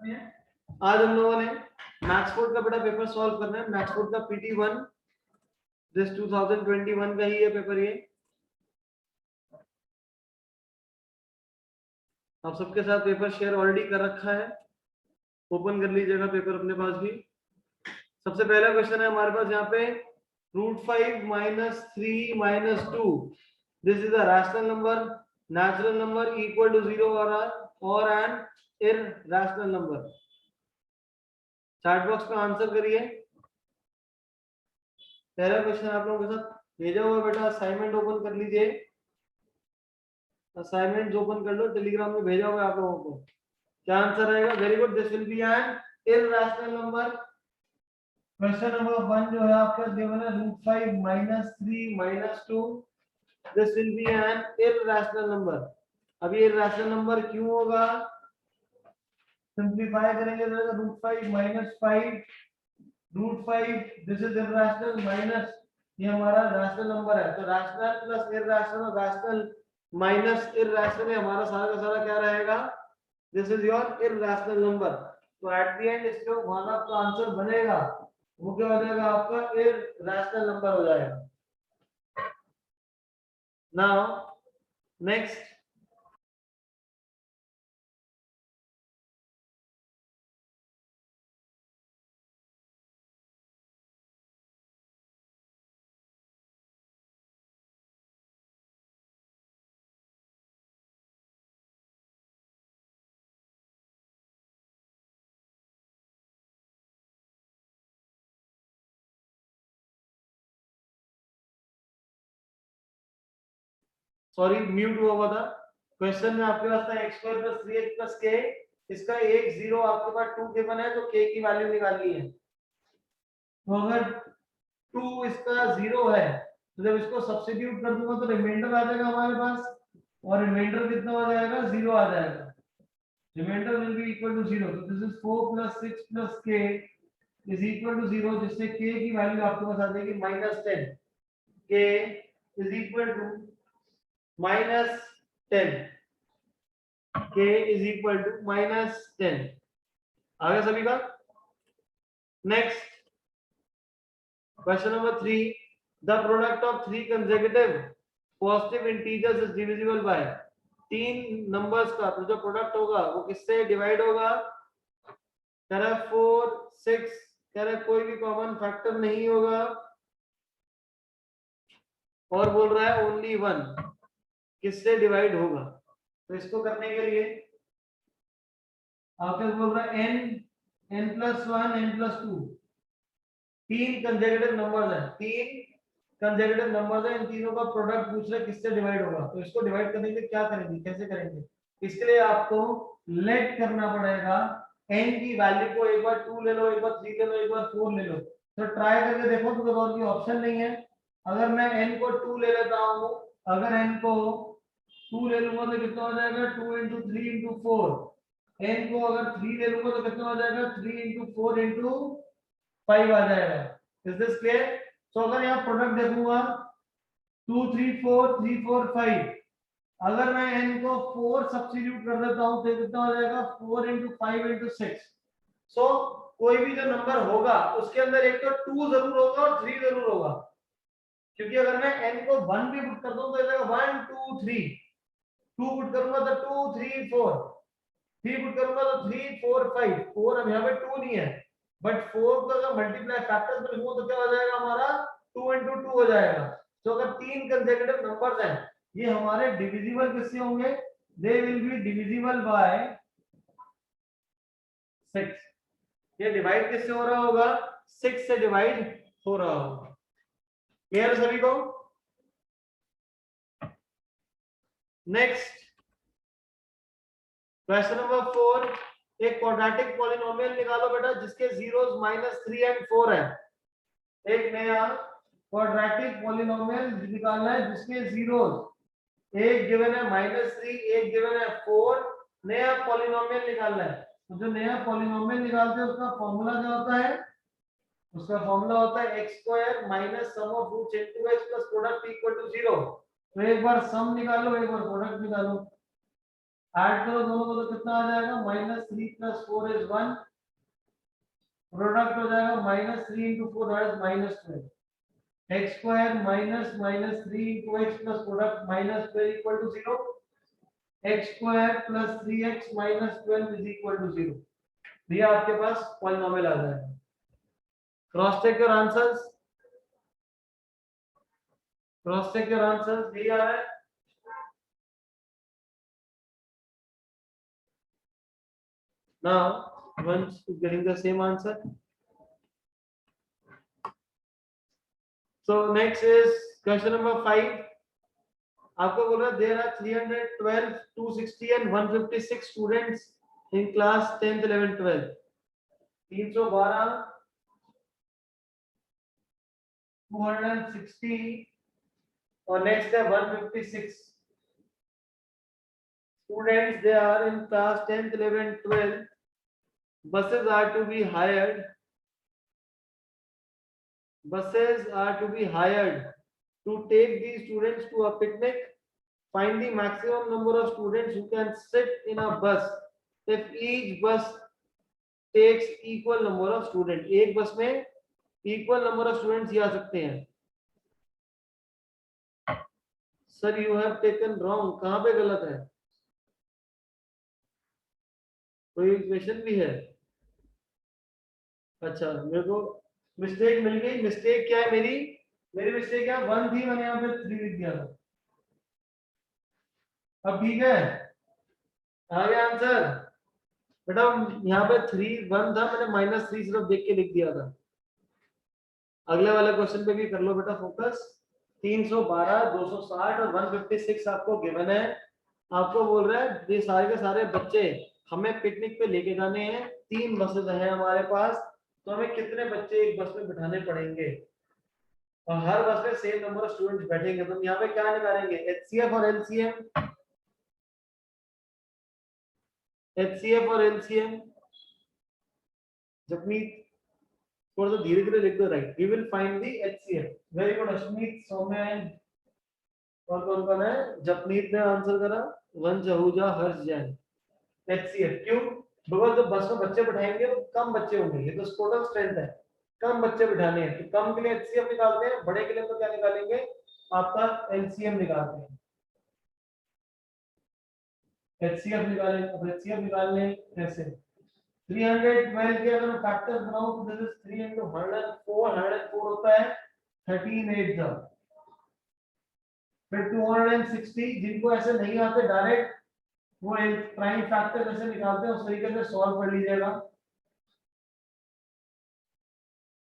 आज हम लोगों ने मैथ्स बोर्ड का बेटा पेपर सॉल्व करना है। मैथ्स बोर्ड का PT1 दिस 2021 का ही है पेपर। ये आप सबके साथ पेपर शेयर ऑलरेडी कर रखा है, ओपन कर लीजिएगा पेपर अपने पास भी। सबसे पहला क्वेश्चन है हमारे पास यहाँ पे √5 - 3 - 2 this is a rational number, natural number, equal to 0 और an irrational number. Chat box में आंसर करिए। पहला क्वेश्चन आप लोगों के साथ भेजा हुआ बेटा, असाइनमेंट ओपन कर लीजिए। असाइनमेंट ओपन कर लो, टेलीग्राम में भेजा हुआ है आप लोगों को। क्या आंसर आएगा? Very good, this will be an irrational number. Question number 1 जो है आपका गिवन है √5 - 3 - 2 this will be an irrational number. अब ये इररेशनल नंबर क्यों होगा? सिंपलीफाई करेंगे तो √5 - 5 √5 दिस इज इररेशनल माइनस ये हमारा रैशनल नंबर है, तो rational plus irrational, rational minus irrational, हमारा सारा का सारा क्या रहेगा? This is your irrational number. तो एट द एंड इसके वहां आपका आंसर बनेगा, वो क्या हो जाएगा? आपका इररेशनल नंबर हो जाएगा। नाउ नेक्स्ट, सॉरी म्यूट हुआ था। क्वेश्चन में आपके पास था x² + 3x + k, इसका एक 0 आपके पास 2 गिवन है, तो k की वैल्यू निकालनी है। तो अगर 2 इसका 0 है तो जब इसको सब्स्टिट्यूट कर दूंगा तो रिमाइंडर आ जाएगा हमारे पास, और रिमाइंडर कितना हो जाएगा? 0 आ जाएगा। Remainder will be equal to 0, तो this is 4 + 6 + k is equal to 0, जिससे k की वैल्यू आपके पास आ जाएगी -10। k is equal to -10, k is equal to -10। आ गया सभी का? Next question number 3, the product of 3 consecutive positive integers is divisible by. तीन नंबर्स का जो प्रोडक्ट होगा वो किससे डिवाइड होगा? कह रहा है 4 6, कह रहा है कोई भी कॉमन फैक्टर नहीं होगा, और बोल रहा है ओनली 1 किससे डिवाइड होगा। तो इसको करने के लिए आपके बोल रहा है n + 1 n + 2 तीन कंसेक्यूटिव नंबर्स हैं, तीन कंसेक्यूटिव नंबर्स हैं, इन तीनों का प्रोडक्ट पूछ रहे किससे डिवाइड होगा। तो इसको डिवाइड करने के लिए क्या करेंगे, कैसे करेंगे? इसके लिए आपको लेट करना पड़ेगा। n की वैल्यू को एक बार 2 ले लो, एक बार 3 ले लो, एक बार 4 ले लो। तो ट्राई करके देखो, तो और कोई ऑप्शन नहीं है। अगर मैं n को 2 ले लेता हूं, अगर n को 2 ले लूंगा तो कितना हो जाएगा? 2 × 3 × 4। n को अगर 3 ले लूंगा तो कितना हो जाएगा? 3 × 4 × 5 आ जाएगा। Is this clear? तो अगर यहाँ प्रोडक्ट देखूंगा 2 3 4 3 4 5, अगर मैं n को 4 सब्स्टिट्यूट कर देता हूं तो कितना हो जाएगा? 4 × 5 × 6। सो कोई भी जो नंबर होगा उसके अंदर एक तो 2 जरूर होगा और 3 जरूर होगा, क्योंकि अगर मैं n को 1 भी पुट कर दूं तो जाएगा 1 2 3, 2 पुट करूंगा तो 2 3 4, 3 पुट करूंगा तो 3 4 5, 4 अब यहाँ पे 2 नहीं है, बट 4 को अगर मल्टीप्लाई फैक्टर में लिखूं तो क्या हो जाएगा हमारा? 2 × 2 हो जाएगा। तो अगर तीन कंसेक्यूटिव नंबर्स हैं, ये हमारे डिविजिबल किससे होंगे? They will be divisible by 6। ये डिवाइड किससे हो रहा होगा? 6 से डिवाइड हो रहा होगा। क्लियर सभी को? नेक्स्ट क्वेश्चन नंबर 4, एक क्वाड्रेटिक पॉलिनोमियल निकालो बेटा जिसके जीरोस -3 और 4 है। एक नया क्वाड्रेटिक पॉलिनोमियल निकालना है जिसके जीरोस, एक गिवन है -3, एक गिवन है 4, नया पॉलिनोमियल निकालना है। तो जो नया पॉलिनोमियल निकालते हैं उसका फॉर्मूला क्या होता है? उसका फॉर्मूला होता है x² - sum of roots into x plus product equal to 0। तो एक बार सम निकालो, एक बार प्रोडक्ट निकालो। ऐड करो दोनों को तो कितना आ जाएगा, -3 + 4 = 1, प्रोडक्ट हो जाएगा -3 × 4 that is -12, x square minus -3 × x plus product -12 = 0, x square + 3x - 12 = 0। ये आपके पास पॉलिनोमियल आ जाएगा। Cross check your answers, cross check your answers, यही आ रहा है। Now, once getting the same answer. So next is question number 5. आपको बोल रहा है there are 312, 260 and 156 students in class 10th, 11th, 12th. 312, 260 और next है 156 students. They are in class 10th, 11th, 12th. Buses are to be hired. Buses are to be hired to take these students to a picnic. Find the maximum number of students who can sit in a bus if each bus takes equal number of students. एक बस में equal number of students ही आ सकते हैं। Sir, you have taken wrong. कहाँ पे गलत है? कोई इक्वेशन भी है? अच्छा, मेरे को मिस्टेक मिल गई। मिस्टेक क्या है मेरी? मेरी मिस्टेक क्या 1 थी, मैंने यहाँ पे 3 लिख दिया था। अब ठीक है, आ गया आंसर बेटा। यहाँ पे 3 1 था, मैंने -3 सिर्फ देख के लिख दिया था। अगले वाले क्वेश्चन पे भी कर लो बेटा फोकस। 312, 260 और 156 आपको गिवन है। आपको बोल रहा है ये सारे के सारे बच्चे हमें पिकनिक पे लेके जाने हैं। 3 बसेस हैं हमारे पास, तो हमें कितने बच्चे एक बस में बिठाने पड़ेंगे और हर बस में सेम नंबर ऑफ स्टूडेंट्स बैठेंगे। तो हम यहाँ पे क्या निकालेंगे, एचसीएफ और एलसीएम। एचसीएफ और एलसीएम जपनीत थोड़ा सा धीरे धीरे लिख दो। Right, we will find the HCF. Very good Ashmeet, Saumya और कौन है? जपनीत ने आंसर करा, वन जहूजा, हर्ष जैन। एचसीएफ क्यों? बिकॉज जब बस में बच्चे बैठाएंगे तो कम बच्चे होंगे, ये तो टोटल स्ट्रेंथ है, कम बच्चे बिठाने हैं, तो कम के लिए एचसीएफ निकालते हैं, बड़े के लिए तो क्या निकालेंगे, आपका एलसीएम निकालते हैं। एचसीएफ निकालें, अब एचसीएफ निकालने कैसे? 312 के अगर फैक्टर्स बनाऊं तो दिस इज 3 * 104, 104 होता है 13 8 जा। फिर 260, जिनको ऐसे नहीं आते डायरेक्ट वो एक प्राइम फैक्टर कैसे निकालते हैं उस तरीके से सॉल्व कर लीजिएगा।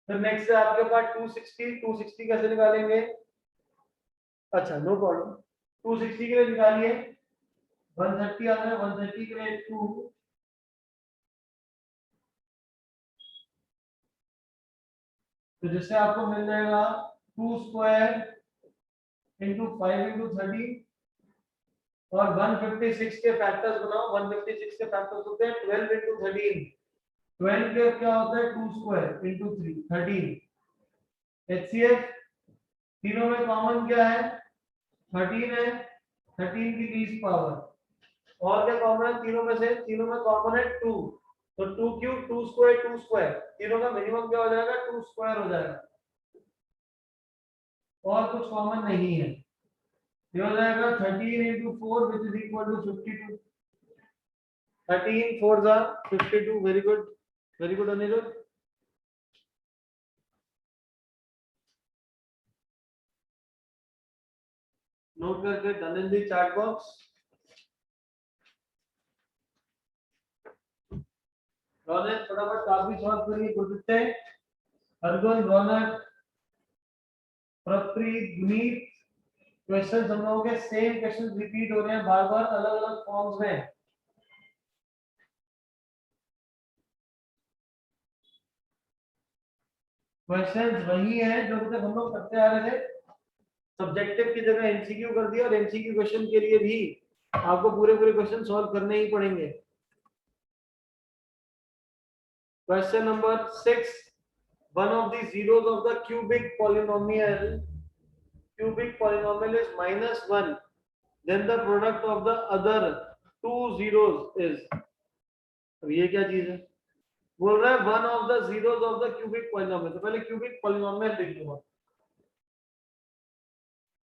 फिर नेक्स्ट है आपके पास 260, 260 कैसे निकालेंगे? अच्छा नो प्रॉब्लम, 260 के लिए निकालिए। 130 आ रहा है, 130 के लिए 2, तो जिससे आपको मिल जाएगा 2 स्क्वायर इंटू 5 इंटू 30 और 156 के फैक्टर्स बनाओ। 156 के फैक्टर्स होते हैं 12 इंटू 13। 12 के क्या होता है 2 स्क्वायर इंटू 3 13। एचसीएफ तीनों में कॉमन क्या है 13 है, 13 की 20 पावर। और क्या कॉमन है तीनों में से? तीनों में कॉमन है 2, तो 2 क्यूब 2 स्क्वायर 2 स्क्वायर, तीनों का मिनिमम क्या हो जाएगा 2 स्क्वायर हो जाएगा, और कुछ कॉमन नहीं है। ये हो जाएगा 13 into 4 which is equal to 52। 13 4 जा 52। Very good Aniruddh. नोट करके done in the chat box. Raunak फटाफट काफी सॉल्व करिए। गुरदित्य, अर्जुन, रौनक, प्रप्रीत, गुनीत, क्वेश्चन हम लोगों के सेम क्वेश्चन रिपीट हो रहे हैं बार बार अलग अलग फॉर्म्स में। क्वेश्चंस वही है जो अभी तक हम लोग करते आ रहे थे। सब्जेक्टिव की जगह एमसीक्यू कर दिया, और एमसीक्यू क्वेश्चन के लिए भी आपको पूरे क्वेश्चन सॉल्व करने ही पड़ेंगे। Question number 6, one of the zeros of the cubic polynomial is -1, then the product of the other 2 zeros is, अब ये क्या चीज है, बोल रहा है one of the zeros of the cubic polynomial. तो पहले क्यूबिक पॉलिनोमियल लिख दूंगा।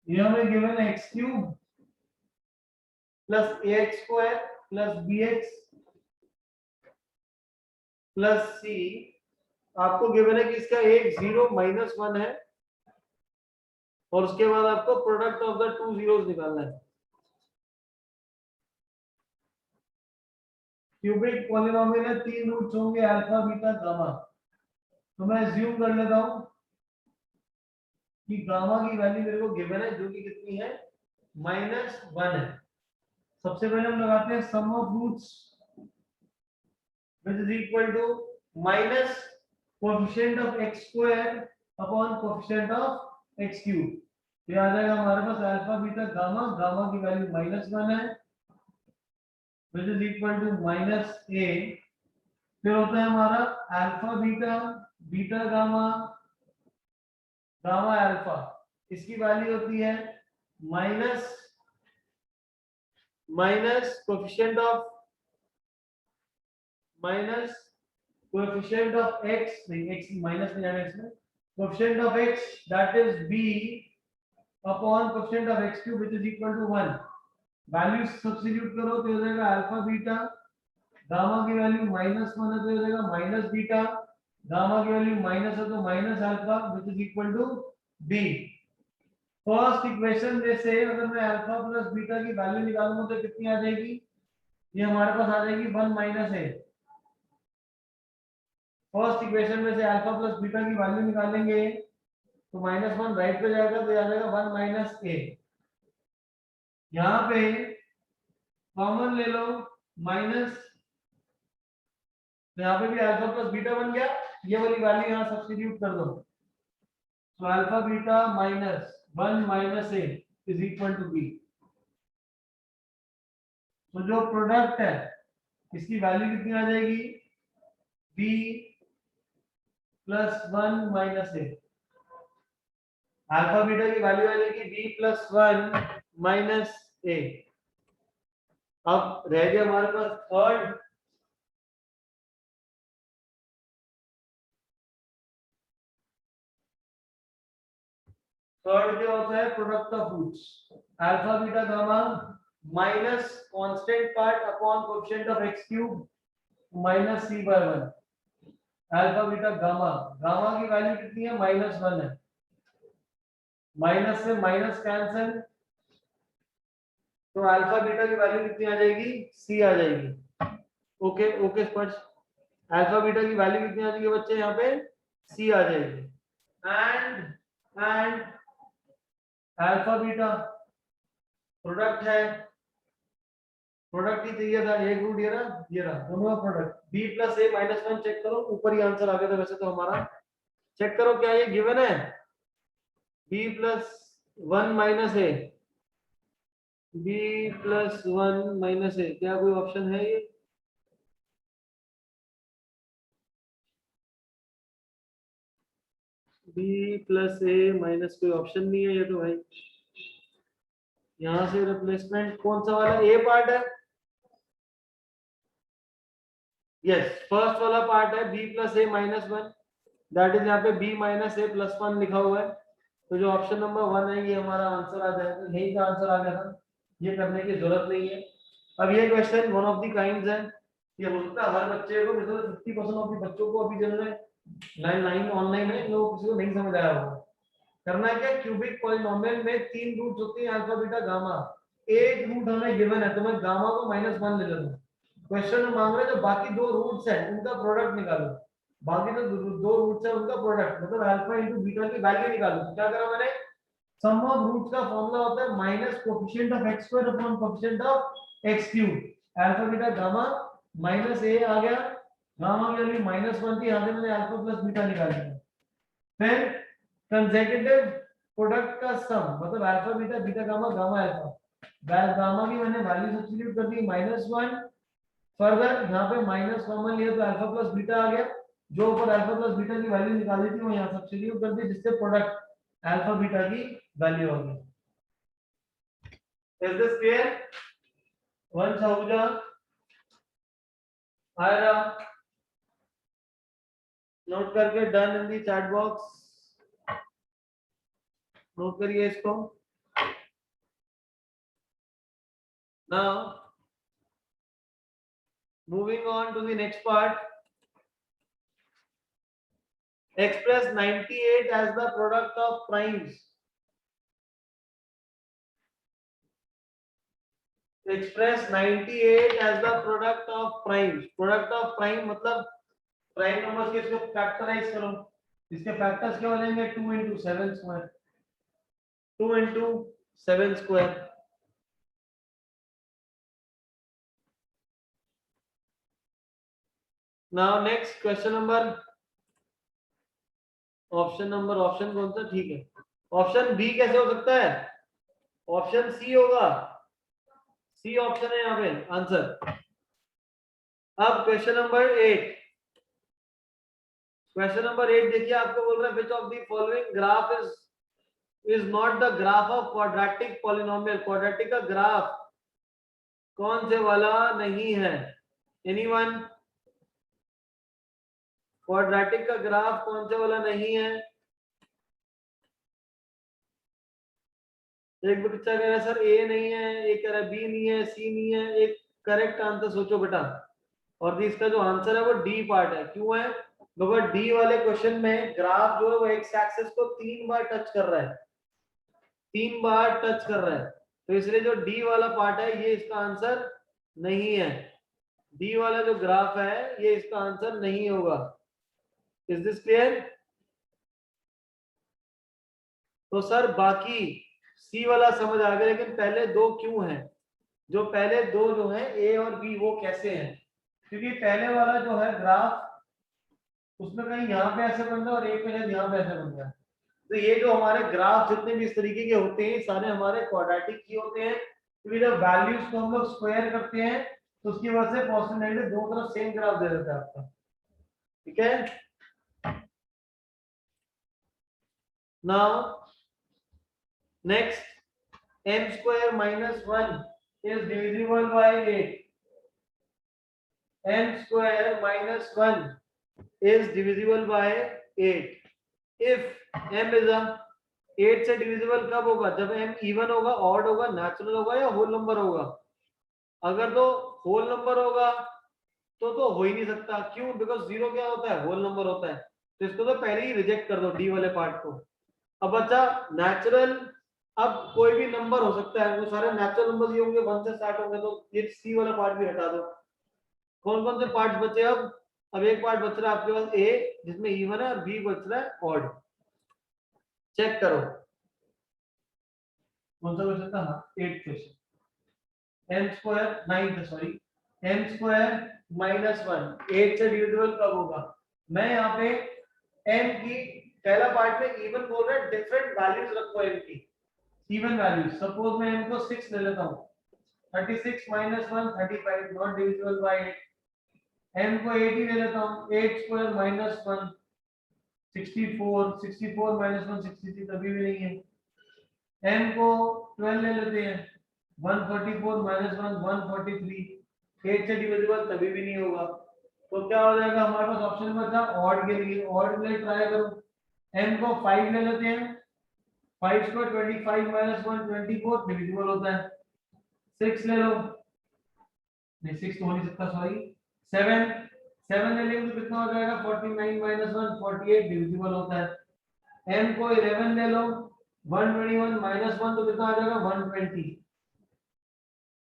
ये हमें गिवन है x cube plus ax square plus bx plus c। आपको गिवन है कि इसका एक 0 माइनस 1 है और उसके बाद आपको product of the two zeros निकालना है। क्यूबिक पॉलिनोमियल है, 3 रूट्स होंगे अल्फा बीटा गामा। तो मैं अज्यूम कर लेता हूं कि गामा की वैल्यू मेरे को गिवन है जो कि कितनी है, -1 है। सबसे पहले हम लगाते हैं sum of roots which is equal to minus coefficient of x square upon coefficient of x cube. ये आ जाएगा हमारे पास अल्फा बीटा गामा, गामा की वैल्यू -1 है which is equal to -a। फिर होता है हमारा alpha beta, beta gamma, gamma alpha. इसकी वैल्यू होती है माइनस कोएफिशिएंट ऑफ x, नहीं x माइनस नहीं आना इसमें, coefficient of x that is b upon coefficient of x cube which is equal to 1। Value substitute करो तो हो जाएगा अल्फा बीटा, गामा की वैल्यू -1 है तो हो जाएगा माइनस बीटा, गामा की वैल्यू माइनस है तो minus alpha which is equal to b। First equation में से अगर मैं अल्फा प्लस बीटा की वैल्यू निकालूंगा तो कितनी आ जाएगी, ये हमारे पास आ जाएगी 1 माइनस a। फर्स्ट इक्वेशन में से अल्फा प्लस बीटा की वैल्यू निकालेंगे तो -1 राइट पे जाएगा तो आ जाएगा 1 माइनस a। यहाँ पे कॉमन ले लो माइनस, तो यहाँ पे भी अल्फा प्लस बीटा बन गया, ये वाली वैल्यू यहाँ सब्स्टिट्यूट कर दो तो alpha beta -1 minus a is equal to b। तो जो प्रोडक्ट है इसकी वैल्यू कितनी आ जाएगी, b plus 1 minus a। Alpha beta की वैल्यू आ जाएगी b प्लस 1 माइनस a। अब रह गया हमारे पास थर्ड, थर्ड क्या होता है, product of roots alpha beta gamma minus constant part upon coefficient of x cube minus c by 1। Alpha beta gamma, gamma की वैल्यू कितनी है, -1 है, माइनस से माइनस कैंसिल तो अल्फा बीटा की वैल्यू कितनी आ जाएगी, c आ जाएगी। ओके ओके स्पष्ट, अल्फा बीटा की वैल्यू कितनी आ जाएगी बच्चे, यहाँ पे c आ जाएगी। एंड अल्फा बीटा प्रोडक्ट है, प्रोडक्ट ही चाहिए था, एक रूट ये रहा दोनों का product b plus a minus 1। Check करो ऊपर ही आंसर आ गया था वैसे तो हमारा, चेक करो क्या ये गिवन है, b plus 1 minus a, b plus 1 minus a, क्या कोई ऑप्शन है ये, b प्लस a माइनस कोई ऑप्शन नहीं है ये तो भाई। यहां से रिप्लेसमेंट कौन सा वाला ए पार्ट है, यस फर्स्ट वाला पार्ट है b plus a minus 1, that is यहाँ पे b माइनस a प्लस 1 लिखा हुआ है। तो जो ऑप्शन नंबर 1 है ये हमारा आंसर आ जाएगा, यही का आंसर आ गया था, ये करने की जरूरत नहीं है। अब ये question one of the kinds है, ये हो सकता है हर बच्चे को, मतलब 50% ऑफ द बच्चों को अभी जिन्होंने लाइन ऑनलाइन है वो किसी को नहीं समझ आया होगा। करना है क्या, क्यूबिक पॉलिनोमियल में 3 रूट्स होते हैं अल्फा बीटा गामा, एक रूट हमें गिवन है तो मैं गामा को -1 ले लूंगा। क्वेश्चन में मांग रहे हैं जो बाकी दो रूट्स हैं उनका प्रोडक्ट निकालो, बाकी तो दो रूट्स हैं उनका प्रोडक्ट मतलब अल्फा इनटू बीटा की वैल्यू निकालो। तो क्या करा मैंने, सम ऑफ रूट्स का फार्मूला होता है minus coefficient of x square upon coefficient of x cube. Alpha beta gamma minus a आ गया, गामा की वैल्यू -1 थी, यहां से मैंने अल्फा प्लस बीटा निकाल लिया। फिर कंसेक्यूटिव प्रोडक्ट का सम मतलब alpha beta, beta gamma, gamma alpha, gamma की मैंने वैल्यू सब्स्टिट्यूट कर दी -1। फर्दर यहाँ पे माइनस कॉमन लिया तो अल्फा प्लस बीटा आ गया, जो ऊपर अल्फा प्लस बीटा की वैल्यू निकाली थी वो यहाँ सब्स्टिट्यूट कर दी जिससे प्रोडक्ट अल्फा बीटा की वैल्यू आ गई। Is this clear? वंश आहूजा आयरा, नोट करके done in the chat box, note करिए इसको। Now moving on to the next part, express 98 as the product of primes. Express 98 as the product of primes. Product of prime मतलब prime numbers के इसको factorise करो, इसके factors क्या बनेंगे 2 into 7 square, 2 into 7 square. Now next question number, option कौन सा, ठीक है, ऑप्शन बी कैसे हो सकता है, ऑप्शन सी होगा, सी ऑप्शन है यहाँ पे आंसर। अब क्वेश्चन नंबर 8, क्वेश्चन नंबर 8 देखिए, आपको बोल रहा है which of the following graph is not the graph of quadratic polynomial. Quadratic का ग्राफ कौन से वाला नहीं है, एनीवन, क्वाड्रेटिक का ग्राफ कौन से वाला नहीं है। एक बच्चा कह रहा है सर ए नहीं है, एक कह रहा है बी नहीं है, सी नहीं है, एक करेक्ट आंसर सोचो बेटा। और इसका जो आंसर है वो डी पार्ट है, क्यों है, बिकॉज डी वाले क्वेश्चन में ग्राफ जो है वो एक्स एक्सिस को 3 बार टच कर रहा है, 3 बार टच कर रहा है, तो इसलिए जो डी वाला पार्ट है ये इसका आंसर नहीं है, डी वाला जो ग्राफ है ये इसका आंसर नहीं होगा। Is this clear? तो सर बाकी सी वाला समझ आ गया, लेकिन पहले दो क्यों हैं, जो पहले दो जो है ए और बी वो कैसे हैं, क्योंकि पहले वाला जो है ग्राफ उसमें कहीं यहाँ पे ऐसे बन रहा है और एक पे यहाँ पे ऐसे बन रहा है, तो ये जो हमारे ग्राफ जितने भी इस तरीके के होते हैं सारे हमारे क्वाड्रेटिक ही होते हैं, क्योंकि जब वैल्यूज को हम लोग स्क्वायर करते हैं तो उसकी वजह से पॉजिटिव नेगेटिव दोनों तरफ सेम ग्राफ दे देता है आपका, ठीक है। Now next, m square minus 1 is divisible by 8, m square minus 1 is divisible by 8 if m is a 8 से डिविजिबल कब होगा, जब m इवन होगा, ऑड होगा, नेचुरल होगा या होल नंबर होगा। अगर तो होल नंबर होगा तो हो ही नहीं सकता, क्यों, बिकॉज जीरो क्या होता है, होल नंबर होता है, तो इसको तो पहले ही रिजेक्ट कर दो डी वाले पार्ट को। अब बच्चा नेचुरल, अब कोई भी नंबर हो सकता है, वो सारे नेचुरल नंबर्स ही होंगे, 1 से स्टार्ट होंगे, तो ये सी वाला पार्ट भी हटा दो। कौन कौन से पार्ट्स बचे अब एक पार्ट बच रहा है आपके पास ए जिसमें इवन है और बी बच रहा है ऑड, चेक करो कौन सा बचा था, 8 question, m square 9 sorry, m square minus 1 8 से डिविजिबल कब होगा। मैं यहाँ पे m की पहला पार्ट में इवन बोल रहा है, डिफरेंट वैल्यूज रखो m की, इवन वैल्यूज, सपोज मैं m को 6 ले लेता हूँ, 36 minus 1 35 not divisible by 8, m को 8 ही ले लेता हूँ, 8 स्क्वायर माइनस 1 64, 64 माइनस 1 63, तभी भी नहीं है। m को 12 ले लेते हैं, 144 माइनस 1 143, 8 से डिविजिबल तभी भी नहीं होगा, तो क्या हो जाएगा हमारे पास ऑप्शन बचा ऑड के लिए, ऑड के लिए ट्राई करो, m को 5 ले लेते हैं, 5 स्क्वायर 25 माइनस 1 24 डिविजिबल होता है, 6 ले लो, नहीं 6 तो हो नहीं सकता सॉरी, 7 7 ले लेंगे तो कितना हो जाएगा 49 माइनस 1 48 डिविजिबल होता है, m को 11 ले लो, 121 माइनस 1 तो कितना आ जाएगा 120,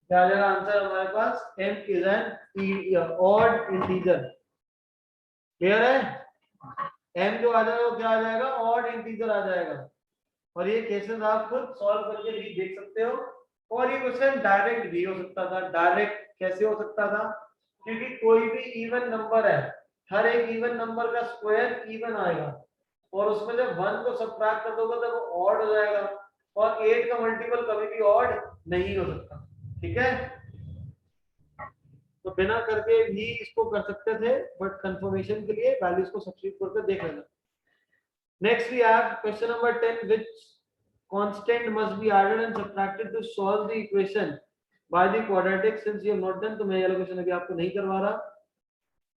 क्या आ जाएगा आंसर हमारे पास, m is an odd integer, clear है, m जो आ जाएगा वो क्या आ जाएगा, ऑड इंटीजर आ जाएगा। और ये केसेस आप खुद सॉल्व करके भी देख सकते हो, और ये क्वेश्चन डायरेक्ट भी हो सकता था, डायरेक्ट कैसे हो सकता था, क्योंकि कोई भी इवन नंबर है, हर एक इवन नंबर का स्क्वायर इवन आएगा, और उसमें जब 1 को सबट्रैक्ट कर दोगे तो वो ऑड हो जाएगा, और 8 का मल्टीपल कभी भी ऑड नहीं हो सकता, ठीक है। तो बिना करके भी इसको कर सकते थे, बट कंफर्मेशन के लिए वैल्यूज को सब्स्टिट्यूट करके देख लेना। Next we have question number 10, which constant must be added and subtracted to solve the equation by the quadratic since you have not done, तो मैं ये वाला क्वेश्चन अभी आपको नहीं करवा रहा।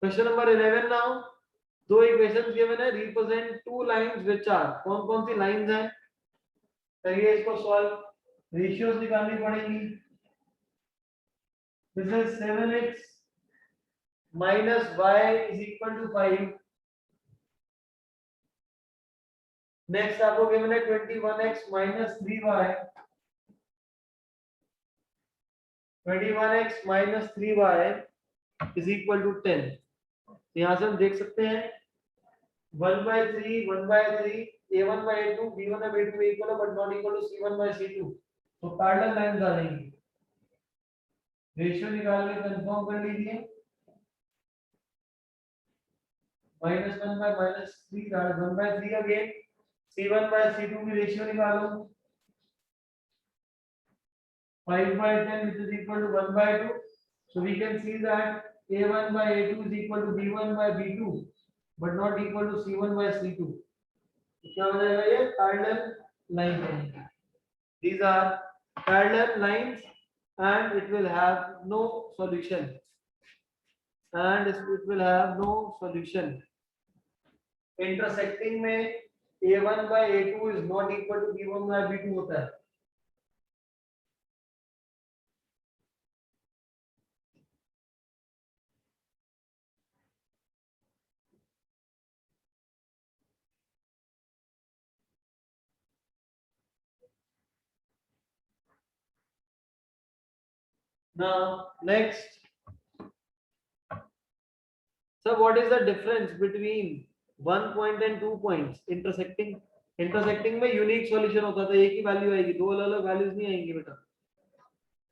क्वेश्चन नंबर 11 नाउ, दो इक्वेशंस गिवन है, represent two lines which are, कौन कौन सी लाइंस हैं, करिए इसको सॉल्व, रेशियोज निकालनी पड़ेगी। This is 7x minus y is equal to 5। Next आपको गिवन है 21x minus 3y, 21x minus 3y is equal to 10। यहाँ से हम देख सकते हैं 1/3 1/3 a1 by a2 b1 by b2 equal but not equal to c1 by c2, तो parallel lines आ जाएंगी। रेशियो निकाल के कंफर्म कर लीजिए, -1 by -3 that is 1/3 again, c1 by c2 की रेशियो निकालो 5/10 which is equal to 1/2, so we can see that a1 by a2 is equal to b1 by b2 but not equal to c1 by c2, तो क्या हो जाएगा, ये parallel line है। These are parallel lines and it will have no solution, and it will have no solution। intersecting में a1 by a2 is not equal to b1 by b2 होता है। Now next, so what is the difference between one point and two points intersecting? intersecting में unique solution होता था, एक ही value आएगी, दो अलग अलग वैल्यूज नहीं आएंगी बेटा।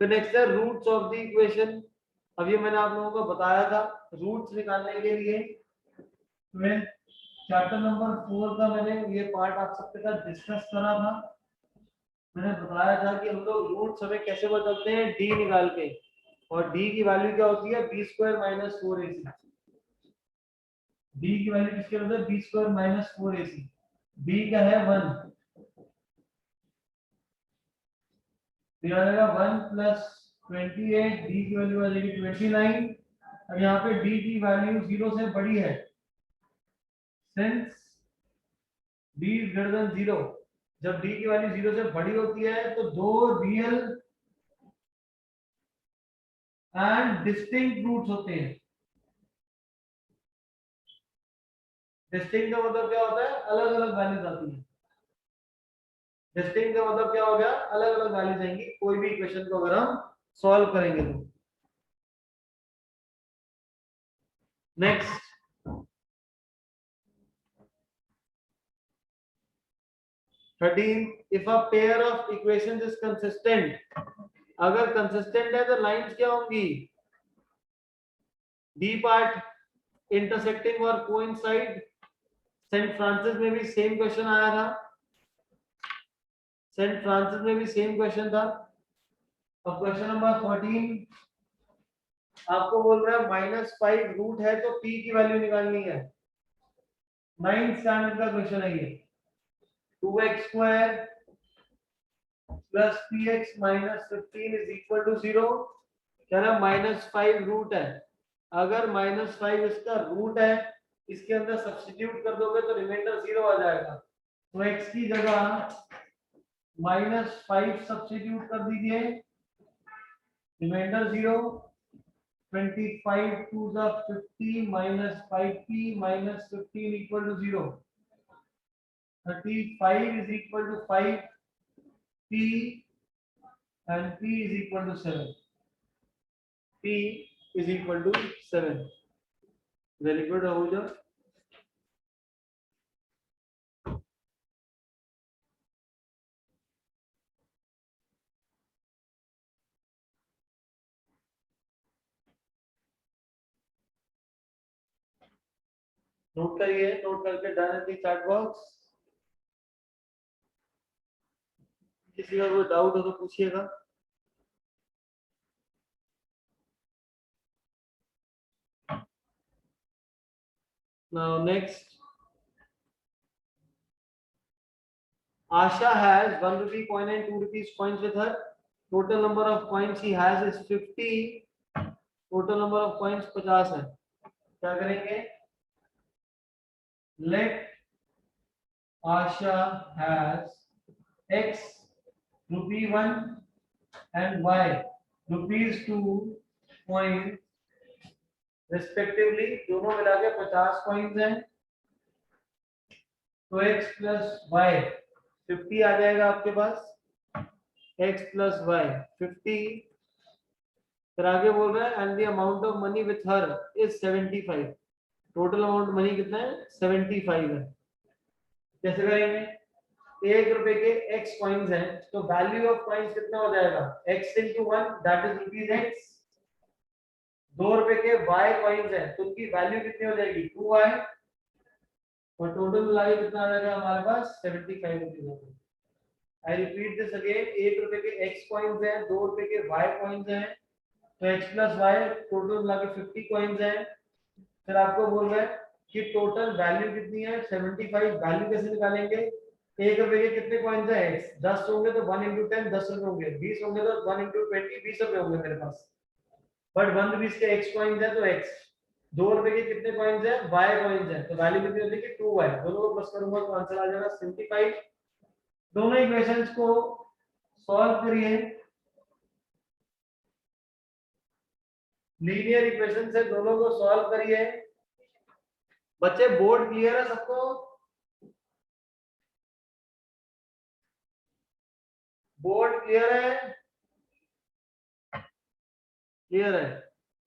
तो नेक्स्ट है रूट्स ऑफ द इक्वेशन। अब ये मैंने आप लोगों को बताया था, रूट्स निकालने के लिए मैं चैप्टर नंबर 4 का मैंने ये पार्ट आप सबके साथ डिस्कस करा था। मैंने बताया था कि हम लोग रूट्स हमें कैसे बदलते हैं, डी निकाल के, और डी की वैल्यू क्या होती है, b square minus 4ac। D की वैल्यू किसके होता है, b square minus 4ac। B का है 1, तो आ जाएगा 1 प्लस 28, डी की वैल्यू आ जाएगी 29। अब यहाँ पे डी की वैल्यू 0 से बड़ी है, since D is greater than 0, जब डी की वैल्यू 0 से बड़ी होती है तो दो रियल एंड डिस्टिंक्ट रूट्स होते हैं। डिस्टिंक्ट का मतलब क्या होता है, अलग अलग वैल्यूज आती है। डिस्टिंक्ट का मतलब क्या हो गया, अलग अलग वैल्यूज आएंगी कोई भी इक्वेशन को अगर हम सॉल्व करेंगे तो। Next, if a pair of equations is consistent, अगर कंसिस्टेंट है तो लाइंस क्या होंगी, डी पार्ट इंटरसेक्टिंग और कोइंसाइड। सेंट फ्रांसिस में भी सेम क्वेश्चन आया था, सेंट फ्रांसिस में भी सेम क्वेश्चन था। अब क्वेश्चन नंबर 14 आपको बोल रहा है -5 रूट है तो p की वैल्यू निकालनी है। 9th स्टैंडर्ड का क्वेश्चन है ये। 2x square plus px minus 15 is equal to 0। कह रहा -5 रूट है, अगर -5 इसका रूट है, इसके अंदर सब्स्टिट्यूट कर दोगे तो रिमाइंडर 0 आ जाएगा। तो x की जगह -5 सब्स्टिट्यूट कर दीजिए, reminder 0। 25 to the 50 minus 5p minus 15 equal to 0। 35 is equal to 5p and p is equal to 7। p is equal to 7। Very good, Ahuja। Note करिए, नोट करके डाल दी चैट बॉक्स। किसी का कोई डाउट हो तो पूछिएगा। Now next, Asha has 1 rupee coin and 2 rupees coins with her. Total number of coins she has is 50, total number of coins 50 है। क्या करेंगे, let Asha has x rupee 1 and y rupees 2 coins respectively, दोनों मिला के 50 coins हैं, तो x plus Y 50 आ जाएगा आपके पास, x प्लस वाई 50। फिर आगे बोल रहा है and the amount of money with her is 75, total amount money कितना है 75 है। कैसे करेंगे, 1 रुपए के x कॉइन्स हैं, तो वैल्यू ऑफ कॉइन्स कितना हो जाएगा, x into 1 that is rupees x। 2 रुपए के y कॉइन्स हैं, तो उनकी वैल्यू कितनी हो जाएगी 2y, और टोटल मिला के कितना आ जाएगा हमारे पास 75 रुपीज हो गए। आई रिपीट दिस अगेन, 1 रुपए के x कॉइन्स हैं, 2 रुपए के y कॉइन्स हैं, तो x प्लस y टोटल मिला के 50 कॉइन्स हैं। फिर आपको बोल रहा है कि टोटल वैल्यू कितनी है 75। वैल्यू कैसे निकालेंगे, 1 रुपए के कितने कॉइन्स हैं x, 10 होंगे तो 1 into 10 10 रुपए होंगे, 20 होंगे तो 1 into 20 20 रुपए होंगे मेरे पास, बट 1 रुपीस के x कॉइन्स है तो x। 2 रुपए के कितने कॉइन्स है y कॉइन्स है, तो वैल्यू कितनी होती है 2y, दोनों को प्लस करूंगा तो आंसर आ जाएगा 75। दोनों इक्वेशंस को सॉल्व करिए, लीनियर इक्वेशन से दोनों को सॉल्व करिए। बच्चे बोर्ड क्लियर है सबको, बोर्ड क्लियर है, क्लियर है।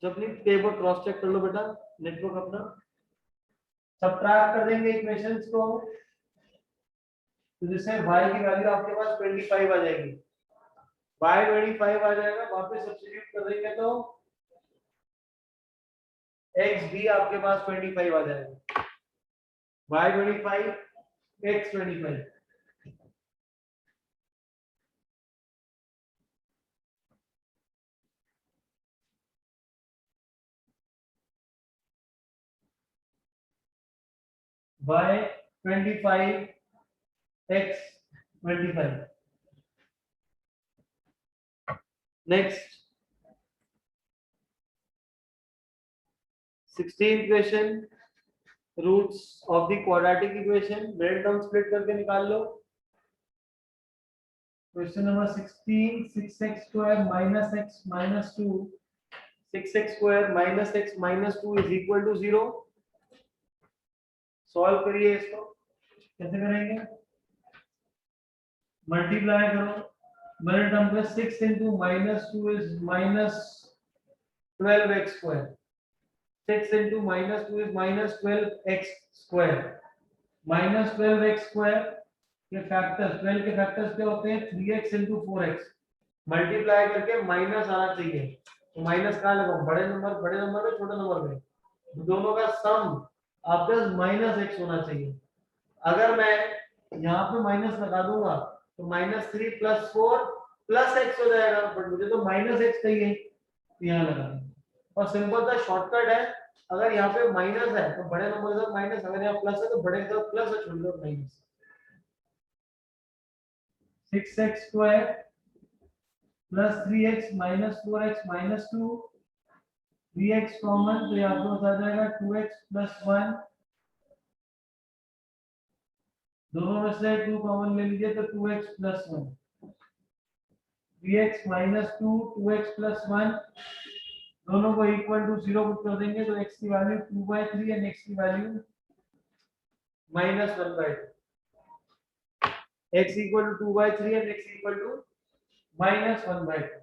जब अपनी टेबल क्रॉस चेक कर लो बेटा, नेटवर्क अपना सबट्रैक्ट कर देंगे इक्वेशंस को, तो जिससे y की वैल्यू आपके पास 25 आ जाएगी, y 25 आ जाएगा, वापस सब्स्टिट्यूट कर देंगे तो x भी आपके पास 25 आ जाएगा, y 25 x 25। y 25 x 25। Next 16th question, roots of the quadratic equation break down split करके निकाल लो। Question number 16, 6x square minus x minus 2, 6x square minus x minus 2 is equal to 0। Solve करिए इसको, कैसे करेंगे, multiply करो, मेरे term पे 6 into minus 2 is minus 12x square, 6 into minus 2 is minus 12x square, minus 12x square के factors, 12 के factors क्या होते हैं 3x into 4x, मल्टीप्लाई करके माइनस आना चाहिए, तो माइनस कहाँ लगाऊं, बड़े नंबर में छोटे नंबर में, दोनों का सम आपका माइनस x होना चाहिए। अगर मैं यहाँ पे माइनस लगा दूंगा तो माइनस 3 प्लस 4 प्लस x हो जाएगा, बट मुझे तो माइनस x चाहिए, तो यहाँ लगा दूंगा। और सिंपल सा शॉर्टकट है, अगर यहाँ पे माइनस है तो बड़े नंबर के साथ माइनस, अगर यहाँ प्लस है तो बड़े के साथ प्लस है, छोटे के साथ minus. 6x square plus 3x minus 4x minus 2, 3x common तो यहाँ पे आ जाएगा 2x प्लस 1, दोनों में से 2 कॉमन ले लीजिए तो 2x plus 1, 3x minus 2 2x plus 1, दोनों को इक्वल टू 0 पुट कर देंगे तो x की वैल्यू 2/3 एंड x की value minus 1/2, x equal to 2/3 and x equal to minus 1/2।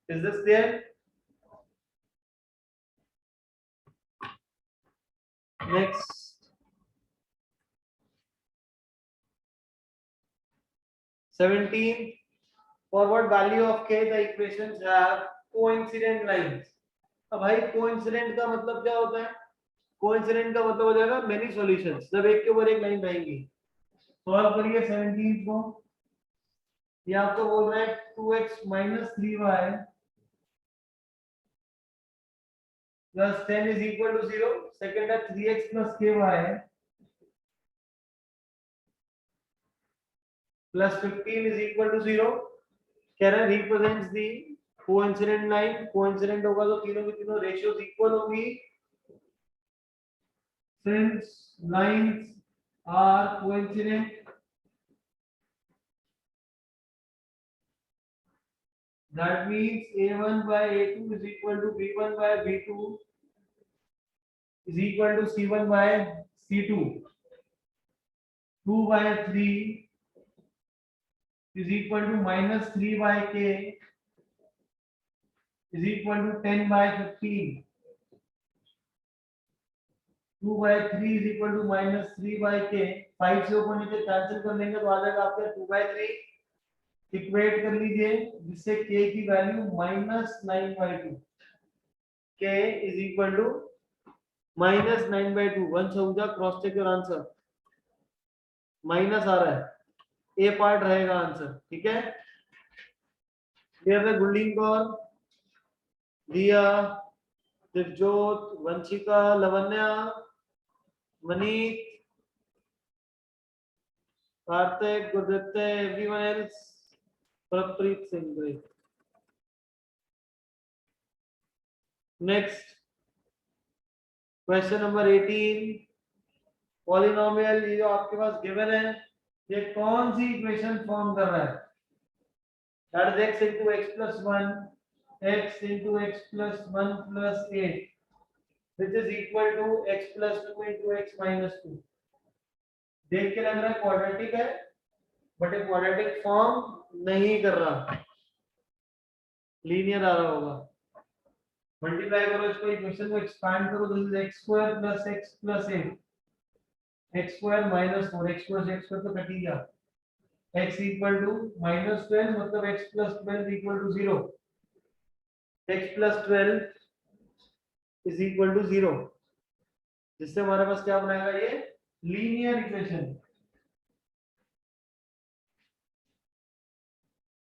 Is this clear? Next 17, for what value of k the equations have coincident lines। अब भाई coincident का मतलब क्या होता है, कोइंसिडेंट का मतलब हो जाएगा मेनी सॉल्यूशंस, जब एक के ऊपर एक लाइन रहेंगी। सॉल्व करिए 17 को, ये आपको बोल रहा है 2x minus 3y plus 10 is equal to 0. Second है 3x plus ky plus 15 is equal to 0. कह रहा है represents the coincident line. coincident होगा तो तीनों की तीनों ratios equal होंगी. Since lines are coincident, that means a1 by a2 is equal to b1 by b2 is equal to c1 by c2. 2 by 3 is equal to minus 3 by k is equal to 10 by 15. 2 by 3 is equal to minus 3 by k. 5 से ऊपर नीचे cancel कर लेंगे तो आ जाएगा आपका 2 by 3. Equate कर लीजिए जिससे k की value minus 9 by 2. k is equal to minus 9 by 2. Vansh Ahuja cross check your answer. Minus आ रहा है, ए पार्ट रहेगा आंसर. ठीक है. क्लियर है. Gurleen Kaur, Diya, Divjot, Vanshika, Lavanya, Maneet, Kartik, Gurdatt, everyone else, Prapreet Singh. Great. Next question number 18. Polynomial ये जो आपके पास गिवन है, ये कौन सी इक्वेशन फॉर्म कर रहा है? That is x into x plus 1 x into x plus 1 plus 8 which is equal to x plus 2 into x minus 2. देख के लग रहा है क्वाड्रेटिक है, बट ये क्वाड्रेटिक फॉर्म नहीं कर रहा, लीनियर आ रहा होगा. मल्टीप्लाई करो इसको, इक्वेशन को एक्सपांड करो. This is x square plus x plus 8 x square minus 4 x square तो कट ही गया. x equal to minus 12 मतलब x plus 12 equal to 0. x plus 12 is equal to 0, जिससे हमारे पास क्या बनाएगा ये linear equation.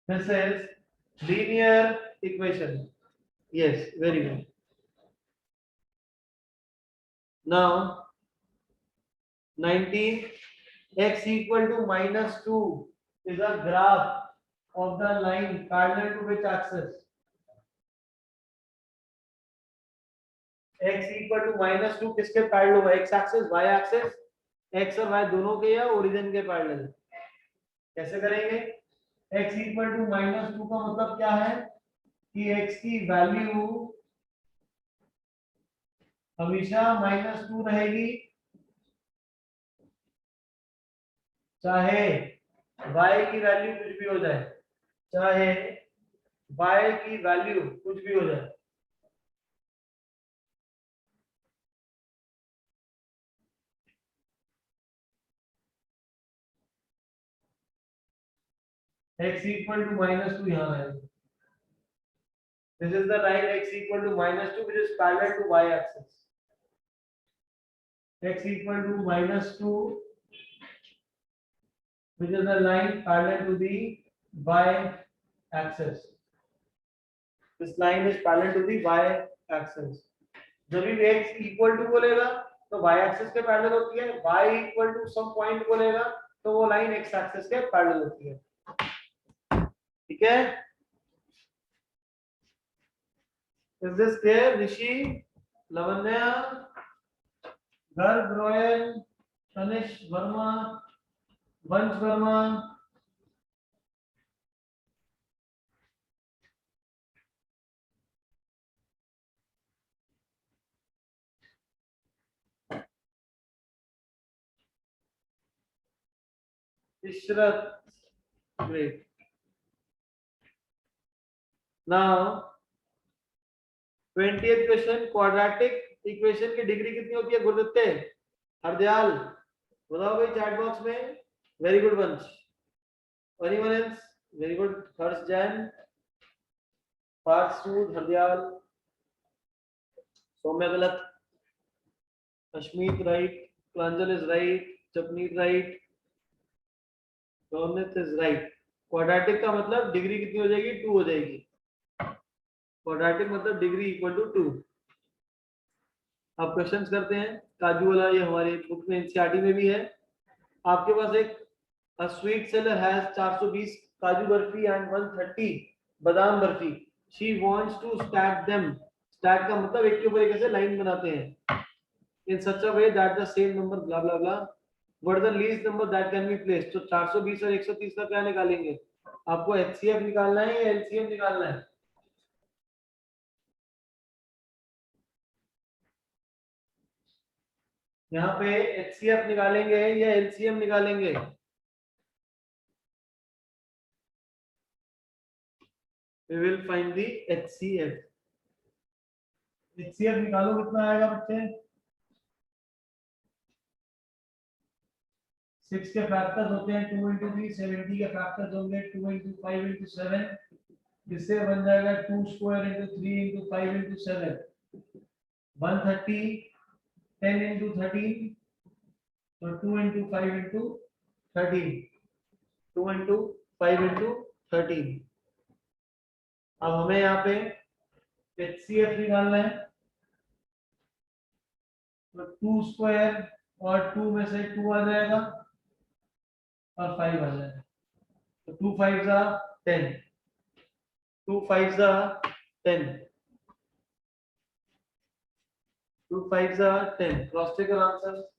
This is linear equation. Yes, very good. Now 19, x equal to minus 2 is a graph of the line parallel to which axis? x equal to minus 2 किसके parallel होगा? x axis, y axis, x और y दोनों के या origin के parallel. कैसे करेंगे? x equal to minus 2 का मतलब क्या है कि x की वैल्यू हमेशा -2 रहेगी, चाहे y की वैल्यू कुछ भी हो जाए. चाहे y की वैल्यू कुछ भी हो जाए. x equal to -2 यहाँ रहेगा. This is the line x equal to -2 which is parallel to y axis. X equal to -2 which is the line parallel to the y axis. This line is parallel to the y axis. जब भी x equal to बोलेगा तो y axis के parallel होती है. y equal to some point बोलेगा तो वो लाइन x axis के पैरेलल होती है. ठीक है. Is this clear? Rishi, Lavanya, Garg, Royal, Tanish Verma, Vansh Verma, Ishrat. Great. Now 20th question. Quadratic equation की डिग्री कितनी होती है गुरुदत्ते, हरदयाल? बताओ भाई चैट बॉक्स में. Very good Vansh. Anyone else? Very good. Harsh Jain, Parth Sood, Hardayal, Saumya गलत, Ashmeet right, Pranjal is right, Japneet right, Ronit is right. Quadratic का मतलब डिग्री कितनी हो जाएगी? 2 हो जाएगी. क्वाड्रेटिक मतलब डिग्री इक्वल टू 2. अब क्वेश्चंस करते हैं। काजू वाला ये हमारे बुक में एनसीईआरटी में भी है। आपके पास एक स्वीट सेलर हैज 420 काजू barfi and 130 badam barfi. She wants to stack them. Stack का मतलब एक के ऊपर एक ऐसे लाइन बनाते हैं। In such a way that the same number blah blah blah what the least number that can be placed. तो 420 और 130 का क्या निकालेंगे? आपको एचसीएफ निकालना है या एलसीएम निकालना है? यहाँ पे एचसीएफ निकालेंगे या एलसीएम निकालेंगे? we will find the HCF। HCF निकालो, कितना आएगा बच्चे? 6 के फैक्टर्स होते हैं 2 into 3, 70 के फैक्टर्स होंगे 2 into 5 into 7। इससे बन जाएगा 2 square into 3 into 5 into 7 130 10 into 13। तो 2 into 5 into 13 2 into 5 into 13। अब हमें यहाँ पे HCF निकालना है। तो 2 स्क्वायर और 2 में से 2 आ जाएगा और 5 आ जाएगा। तो 2 5 10 2 5 10 2 5 10 cross check answer.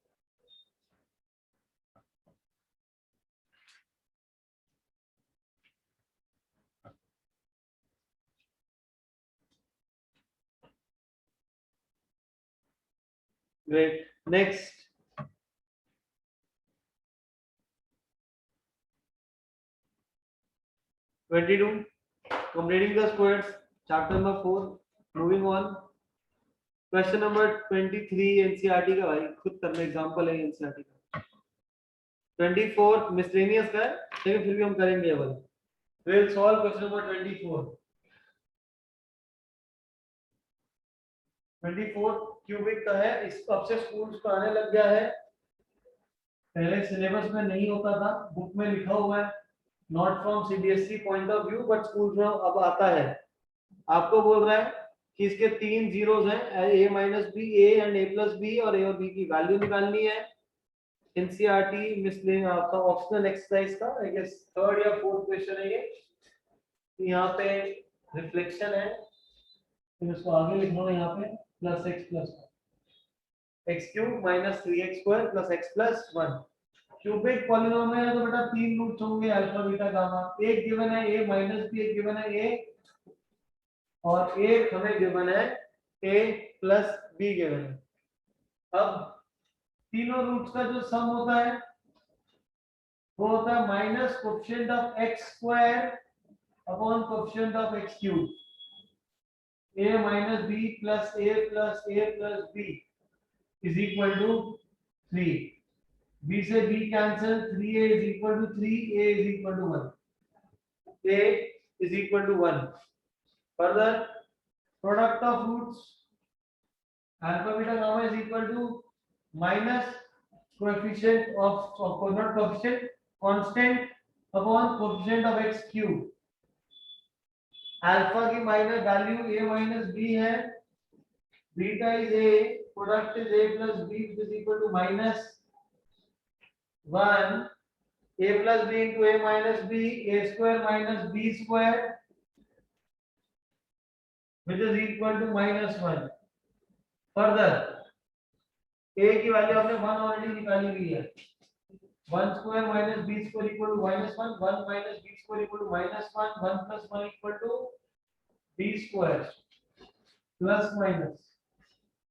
Great. Next. Completing the squares. Chapter number 4. Moving on. Question number 23 NCERT का भाई खुद करना एग्जांपल है NCERT का। 24 मिसलेनियस का है लेकिन फिर भी हम करेंगे ये वाला। We'll solve question number 24। 24 cubic का है। इस अब से स्कूल्स को आने लग गया है। पहले सिलेबस में नहीं होता था, बुक में लिखा हुआ है not from CBSE point of view but school में अब आता है। आपको बोल रहा है कि इसके 3 जीरोस हैं a minus B A and A plus B और ए और बी की वैल्यू निकालनी है। एनसीईआरटी मिसलेनियस आपका ऑप्शनल एक्सरसाइज का आई गेस 3rd या 4th क्वेश्चन है ये। यहाँ पे रिफ्लेक्शन है तो इसको आगे लिखना है यहाँ पे plus x plus x cube minus 3x square plus x plus 1। Cubic polynomial है तो बेटा 3 रूट्स होंगे अल्फा बीटा गामा। एक गिवन है a माइनस बी, एक गिवन है a और एक हमें गिवन है a प्लस बी गिवन है। अब तीनों रूट्स का जो सम होता है वो होता है minus coefficient of x square upon coefficient of x cube. a minus b plus a plus b is equal to 3। b से b cancel 3a is equal to 3, a is equal to 1, a is equal to 1। further product of roots alpha beta gamma is equal to minus coefficient of not coefficient constant upon coefficient of x cube। alpha की minus value a minus b है, beta is a, product is a plus b which is equal to minus 1 a plus b into a minus b a square minus b square which is equal to minus 1। further a की value आपने 1 already निकाली हुई है। 1 square minus b square equal to minus 1 1 minus b square equal to minus 1 1 plus 1 equal to b square plus minus।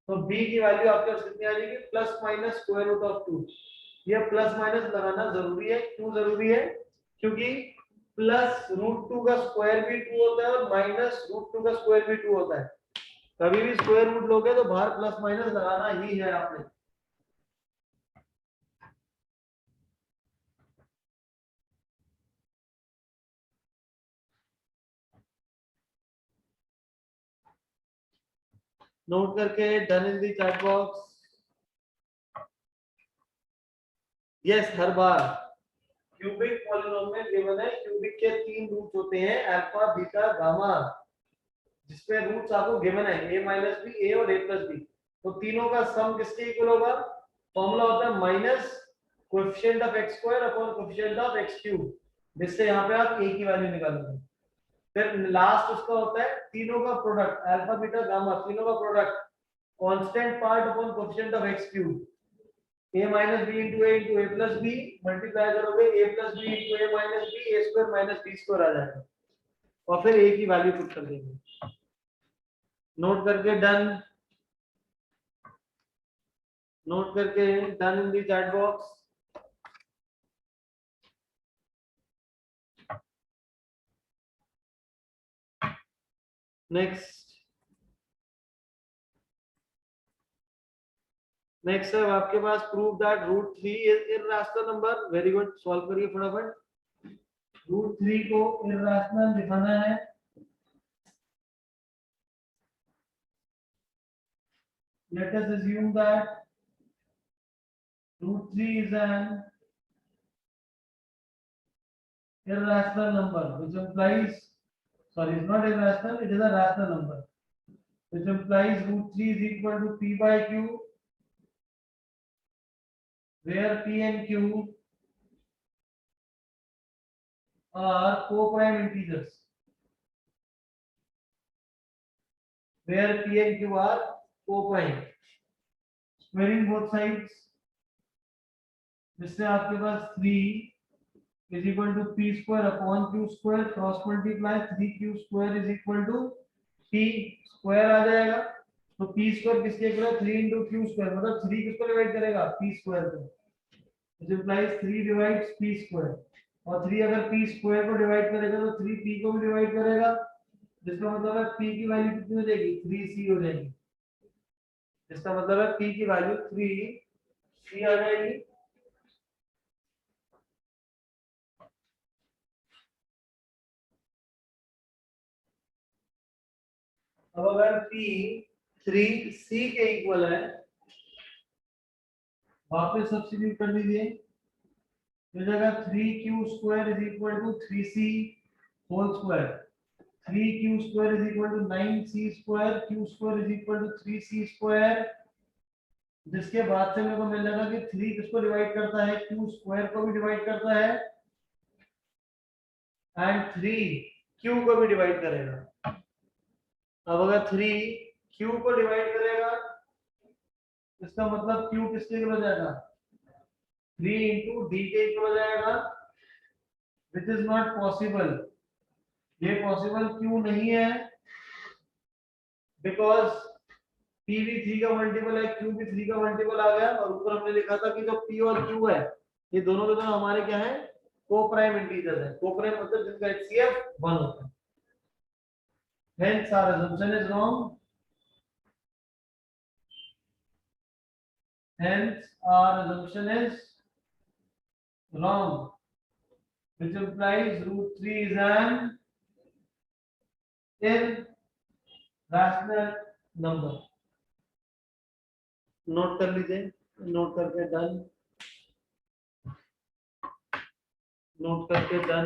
तो b की value आपके पास कितनी आ जाएगी plus minus square root of 2। ये प्लस माइनस लगाना जरूरी है। क्यों जरूरी है? क्योंकि प्लस रूट 2 का स्क्वायर भी 2 होता है और माइनस रूट 2 का स्क्वायर भी 2 होता है। कभी भी स्क्वायर रूट लोगे तो बाहर प्लस माइनस लगाना ही है आपने। नोट करके done in the chat box. Yes her bar cubic polynomial given है। क्यूबिक के 3 रूट होते हैं अल्फा बीटा गामा जिसमें रूट्स आपको गिवन है a माइनस बी ए और a प्लस बी। तो तीनों का सम किसके इक्वल होगा? फॉर्मूला होता है minus coefficient of x square upon coefficient of x cube, जिससे यहाँ पे आप a की वैल्यू निकालोगे। फिर लास्ट उसका होता है तीनों का प्रोडक्ट, अल्फा बीटा गामा तीनों का product constant part upon coefficient of x cube, a minus b into a into a plus b multiply करोगे a plus b into a minus b a square minus b square आ जाएगा और फिर a की value put कर देंगे। Note करके done, note करके done in the chat box. Next है आपके पास prove that root 3 is irrational number. Very good, solve करिए फटाफट। रूट 3 को इररेशनल दिखाना है। Let us assume that root 3 is an irrational number, which implies, sorry, it's not irrational, it is a rational number, which implies root 3 is equal to p by q, where p and q are co-prime integers, where p and q are co-prime। Squaring both sides, जिससे आपके पास 3 is equal to p square upon q square, cross multiply 3q square is equal to p square आ जाएगा। तो p square किसके equal है? 3 into q square, मतलब 3 किसको divide करेगा? p square को, which implies 3 divides p square, और 3 अगर p square को डिवाइड करेगा तो 3 p को भी डिवाइड करेगा, जिसका मतलब है p की वैल्यू कितनी हो जाएगी? 3c हो जाएगी। इसका मतलब है p की वैल्यू 3c आ जाएगी। अब अगर p 3c के इक्वल है, वापस सब्स्टिट्यूट कर दीजिए, तो जगह 3q square is equal to 3c whole square, 3q square is equal to 9c square, q square is equal to 3c square, जिसके बाद से मेरे को मिल जाएगा कि 3 किसको डिवाइड करता है? q स्क्वायर को भी डिवाइड करता है एंड 3 q को भी डिवाइड करेगा। अब अगर 3 q को डिवाइड करेगा, इसका मतलब q किसके इक्वल हो जाएगा? 3 into d के इक्वल हो जाएगा, which is not possible। ये पॉसिबल क्यों नहीं है? बिकॉज p भी 3 का मल्टीपल है, q भी 3 का मल्टीपल आ गया, और ऊपर हमने लिखा था कि जो p और q है ये दोनों के दोनों हमारे क्या है? को-प्राइम इंटीजर है। को-प्राइम मतलब जिनका HCF 1 होता है। Hence our assumption is wrong. Hence our assumption is wrong, which implies root 3 is an irrational number। Note कर लीजिए, नोट करके डन, नोट करके डन।